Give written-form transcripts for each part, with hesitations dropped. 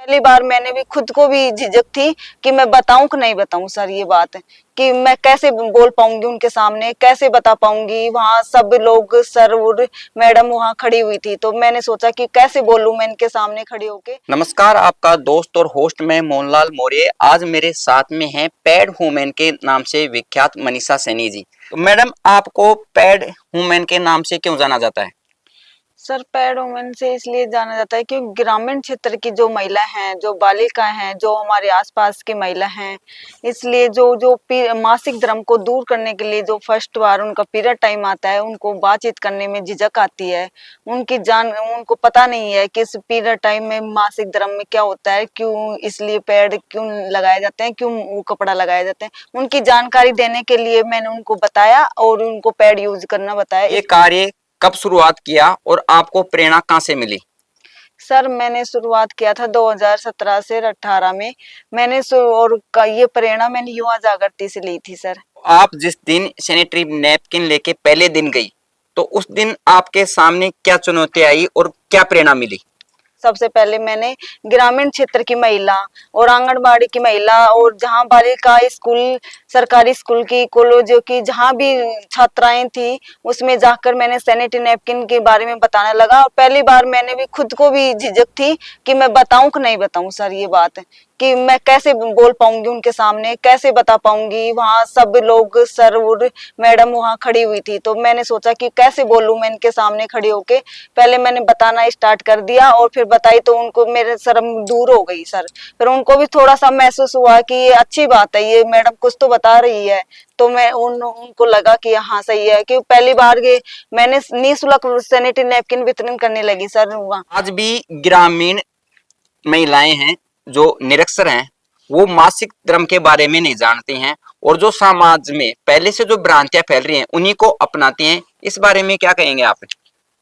पहली बार मैंने भी खुद को भी झिझक थी कि मैं बताऊं कि नहीं बताऊं सर। ये बात है कि मैं कैसे बोल पाऊंगी उनके सामने, कैसे बता पाऊंगी। वहां सब लोग सर और मैडम वहां खड़ी हुई थी, तो मैंने सोचा कि कैसे बोलूं मैं इनके सामने खड़ी होके। नमस्कार, आपका दोस्त और होस्ट मैं मोहनलाल मौर्य। आज मेरे साथ में हैं पैड वुमेन के नाम से विख्यात मनीषा सैनी जी। तो मैडम, आपको पैड वुमेन के नाम से क्यों जाना जाता है? सर पैड वुमेन से इसलिए जाना जाता है क्योंकि ग्रामीण क्षेत्र की जो महिला हैं, जो बालिकाएं हैं, जो हमारे आसपास की महिला हैं, इसलिए जो जो मासिक धर्म को दूर करने के लिए जो फर्स्ट बार उनका पीरियड टाइम आता है, उनको बातचीत करने में झिझक आती है। उनको पता नहीं है कि इस पीरियड टाइम में मासिक धर्म में क्या होता है, क्यों इसलिए पैड क्यों लगाए जाते हैं, क्यों वो कपड़ा लगाए जाते हैं। उनकी जानकारी देने के लिए मैंने उनको बताया और उनको पैड यूज करना बताया। ये कार्य कब शुरुआत किया और आपको प्रेरणा कहाँ से मिली? सर मैंने शुरुआत किया था 2017 से 18 में। ये प्रेरणा मैंने युवा जागृति से ली थी सर। आप जिस दिन सैनिटरी नैपकिन लेके पहले दिन गई, तो उस दिन आपके सामने क्या चुनौती आई और क्या प्रेरणा मिली? सबसे पहले मैंने ग्रामीण क्षेत्र की महिला और आंगनबाड़ी की महिला और जहाँ बालिका स्कूल, सरकारी स्कूल की, कॉलेजों की जहाँ भी छात्राएं थी, उसमें जाकर मैंने सैनिटरी नैपकिन के बारे में बताने लगा। और पहली बार मैंने भी खुद को भी झिझक थी कि मैं बताऊं कि नहीं बताऊं सर। ये बात है कि मैं कैसे बोल पाऊंगी उनके सामने, कैसे बता पाऊंगी। वहां सब लोग सर और मैडम वहां खड़ी हुई थी, तो मैंने सोचा कि कैसे बोलूं मैं इनके सामने खड़ी होके। पहले मैंने बताना स्टार्ट कर दिया और फिर बताई तो उनको मेरे शर्म दूर हो गई सर। फिर उनको भी थोड़ा सा महसूस हुआ कि ये अच्छी बात है, ये मैडम कुछ तो बता रही है। तो मैं उनको लगा कि हाँ सही है कि पहली बार ये मैंने निःशुल्क सैनिटरी नैपकिन वितरण करने लगी सर वहाँ। आज भी ग्रामीण महिलाएं हैं जो निरक्षर हैं, वो मासिक धर्म के बारे में नहीं जानती हैं और जो समाज में पहले से जो भ्रांतियां फैल रही हैं उन्हीं को अपनाती हैं। इस बारे में क्या कहेंगे आप?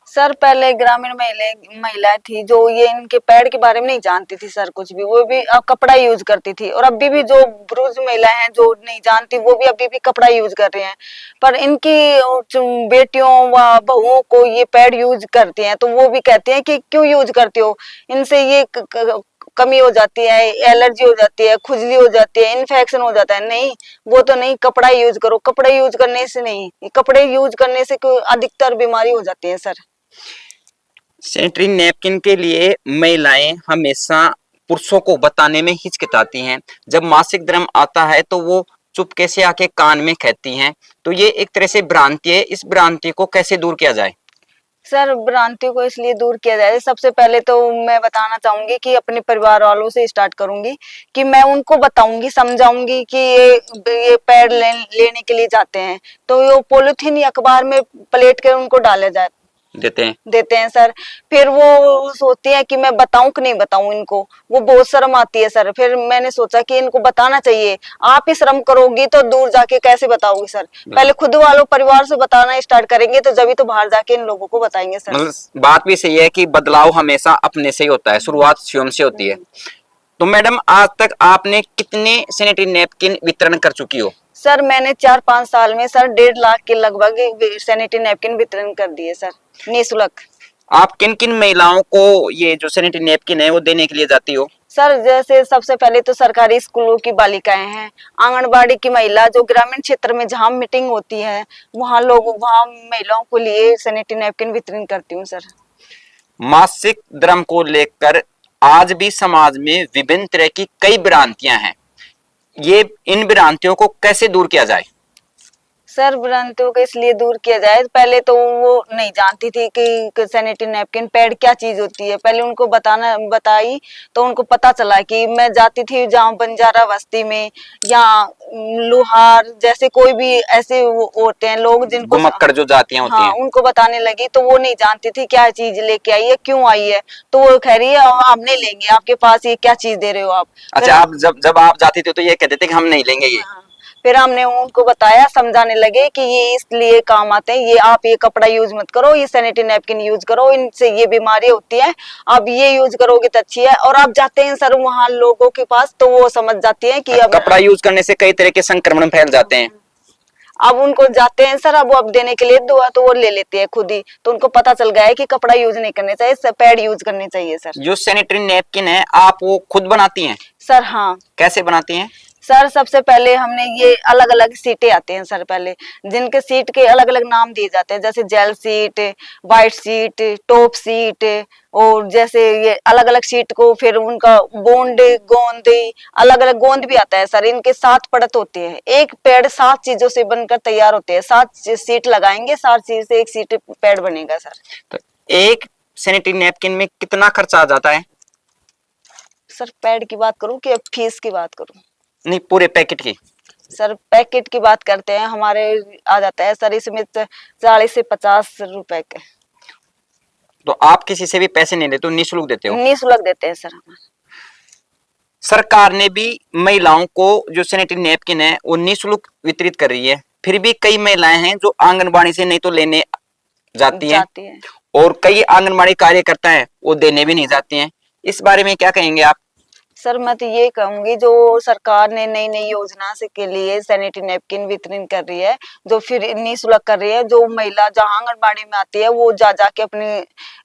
सर पहले ग्रामीण महिलाएं थी जो ये इनके पैड के बारे में नहीं जानती थी सर कुछ भी। वो भी अब कपड़ा यूज करती थी, और अभी भी जो पुरुष महिलाएं हैं जो नहीं जानती, वो भी अभी भी कपड़ा यूज कर रहे हैं। पर इनकी बेटियों व बहुओं को ये पैड यूज करती हैं, तो वो भी कहती हैं कि क्यों यूज करती हो, इनसे ये कमी हो जाती है, एलर्जी हो जाती है, खुजली हो जाती है, इन्फेक्शन हो जाता है। नहीं, वो तो नहीं, कपड़ा यूज करो। कपड़े यूज करने से नहीं, कपड़े यूज करने से अधिकतर बीमारी हो जाती है सर। सैनिटरी नैपकिन के लिए महिलाएं हमेशा पुरुषों को बताने में हिचकिचाती हैं। जब मासिक धर्म आता है तो वो चुपके से आके कान में कहती हैं। तो ये एक तरह से भ्रांति है। इस भ्रांति को कैसे दूर किया जाए? सर भ्रांतियों को इसलिए दूर किया जाए, सबसे पहले तो मैं बताना चाहूंगी कि अपने परिवार वालों से स्टार्ट करूंगी कि मैं उनको बताऊंगी, समझाऊंगी कि ये पैड लेने के लिए जाते हैं तो ये पॉलिथीन या अखबार में पलेट कर उनको डाले देते हैं सर। फिर वो सोचती है कि मैं बताऊं कि नहीं बताऊं इनको, वो बहुत शर्म आती है सर। फिर मैंने सोचा कि इनको बताना चाहिए। आप ही शर्म करोगी तो दूर जाके कैसे बताओगी सर। पहले खुद वालों परिवार से बताना स्टार्ट करेंगे तो जब तो बाहर जाके इन लोगों को बताएंगे सर। मतलब बात भी सही है कि बदलाव हमेशा अपने से ही होता है, शुरुआत स्वयं से होती है। तो मैडम, आज तक आपने कितने सैनिटरी नैपकिन वितरण कर चुकी हो? सर मैंने 4-5 साल में सर 1.5 लाख के लगभग सैनिटरी नैपकिन वितरण कर दिए सर, निःशुल्क। आप किन किन महिलाओं को ये जो सैनिटरी नैपकिन है वो देने के लिए जाती हो? सर जैसे सबसे पहले तो सरकारी स्कूलों की बालिकाएं हैं, आंगनबाड़ी की महिला, जो ग्रामीण क्षेत्र में जहाँ मीटिंग होती है वहाँ महिलाओं को लिए सैनिटरी नैपकिन वितरण करती हूँ सर। मासिक धर्म को लेकर आज भी समाज में विभिन्न तरह की कई भ्रांतियां हैं। ये इन भ्रांतियों को कैसे दूर किया जाए? सर भ्रांतियों को इसलिए दूर किया जाए, पहले तो वो नहीं जानती थी कि सैनिटरी नैपकिन पैड क्या चीज होती है। पहले उनको बताई तो उनको पता चला कि मैं जाती थी जहाँ बंजारा बस्ती में या लोहार जैसे कोई भी ऐसे होते हैं लोग जिनको घुमक्कड़ जो जातियां होती हैं, उनको बताने लगी तो वो नहीं जानती थी क्या चीज लेके आई है, क्यों आई है। तो वो कह रही है हम नहीं लेंगे, आपके पास ये क्या चीज दे रहे हो आप। अच्छा, आप जब आप जाती थी तो ये कहते थे कि हम नहीं लेंगे ये? फिर हमने उनको बताया, समझाने लगे कि ये इसलिए काम आते हैं, ये आप ये कपड़ा यूज मत करो, ये सैनिटरी नैपकिन यूज करो, इनसे ये बीमारी होती है, आप ये यूज करोगे तो अच्छी है। और आप जाते हैं सर वहाँ लोगों के पास तो वो समझ जाती है कि अब कपड़ा यूज करने से कई तरह के संक्रमण फैल जाते हैं। अब उनको जाते हैं सर, अब वो अब देने के लिए दुआ तो वो ले लेते हैं खुद ही, तो उनको पता चल गया है कि कपड़ा यूज नहीं करने चाहिए, पैड यूज करने चाहिए सर। जो सैनिटरी नैपकिन है आप वो खुद बनाती हैं? सर हाँ कैसे बनाती हैं? सर, सबसे पहले हमने ये अलग अलग सीटें आते हैं सर, पहले जिनके सीट के अलग अलग नाम दिए जाते हैं, जैसे gel sheet, white sheet, top sheet, और जैसे ये अलग अलग सीट को फिर उनका गोंद अलग अलग गोंद भी आता है सर। इनके 7 परत होते हैं, एक पैड 7 चीजों से बनकर तैयार होते हैं, 7 सीट लगाएंगे, 7 चीज से एक सीट पैड बनेगा सर। तो एक सैनिटरी नैपकिन में कितना खर्चा आ जाता है? सर पैड की बात करूं कि फीस की बात करूं? नहीं, पूरे पैकेट की। सर पैकेट की बात करते हैं, हमारे आ जाता है सर इसमें 40 से 50 रुपए के। तो आप किसी से भी पैसे नहीं लेते हो, निःशुल्क देते हो? निःशुल्क देते हैं सर हमारे। सरकार ने भी महिलाओं को जो सैनिटरी नैपकिन है वो निःशुल्क वितरित कर रही है, फिर भी कई महिलाएं हैं जो आंगनबाड़ी से नहीं तो लेने जाती हैं, और कई आंगनबाड़ी कार्यकर्ता हैं वो देने भी नहीं जाती हैं। इस बारे में क्या कहेंगे आप? सर मैं तो ये कहूंगी, जो सरकार ने नई नई योजना से के लिए सैनिटरी नैपकिन वितरण कर रही है, जो फिर निःशुल्क कर रही है, जो महिला जहाँ आंगनबाड़ी में आती है वो जा जाके अपनी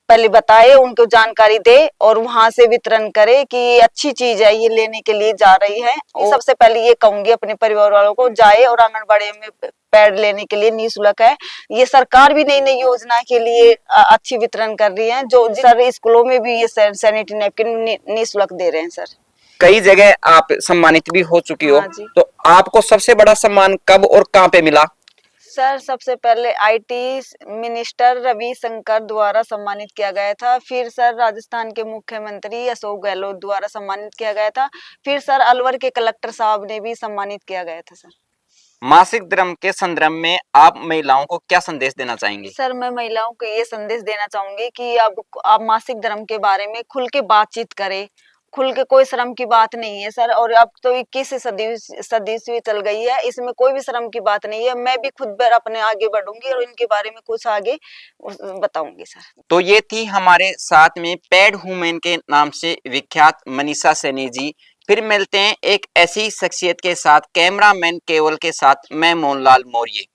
पहले बताए, उनको जानकारी दे और वहां से वितरण करे कि ये अच्छी चीज है, ये लेने के लिए जा रही है। सबसे पहले ये कहूंगी अपने परिवार वालों को, जाए और आंगनबाड़ी में पैड लेने के लिए निःशुल्क है। ये सरकार भी नई नई योजना के लिए अच्छी वितरण कर रही है, जो सर स्कूलों में भी ये सैनिटरी नैपकिन निःशुल्क दे रहे हैं सर। कई जगह आप सम्मानित भी हो चुकी हो, तो आपको सबसे बड़ा सम्मान कब और कहाँ पे मिला? सर सबसे पहले आईटी मिनिस्टर रविशंकर द्वारा सम्मानित किया गया था, फिर सर राजस्थान के मुख्यमंत्री अशोक गहलोत द्वारा सम्मानित किया गया था, फिर सर अलवर के कलेक्टर साहब ने भी सम्मानित किया गया था सर। मासिक धर्म के संदर्भ में आप महिलाओं को क्या संदेश देना चाहेंगे? सर मैं महिलाओं को ये संदेश देना चाहूंगी कि अब आप मासिक धर्म के बारे में खुल के बातचीत करें, खुल के, कोई शर्म की बात नहीं है सर। और अब तो 21 सदी चल गई है, इसमें कोई भी शर्म की बात नहीं है। मैं भी खुद अपने आगे बढ़ूंगी और इनके बारे में कुछ आगे बताऊंगी सर। तो ये थी हमारे साथ में पैड वुमेन के नाम से विख्यात मनीषा सैनी जी। फिर मिलते हैं एक ऐसी शख्सियत के साथ, कैमरामैन केवल के साथ, मैं मोहनलाल मौर्य।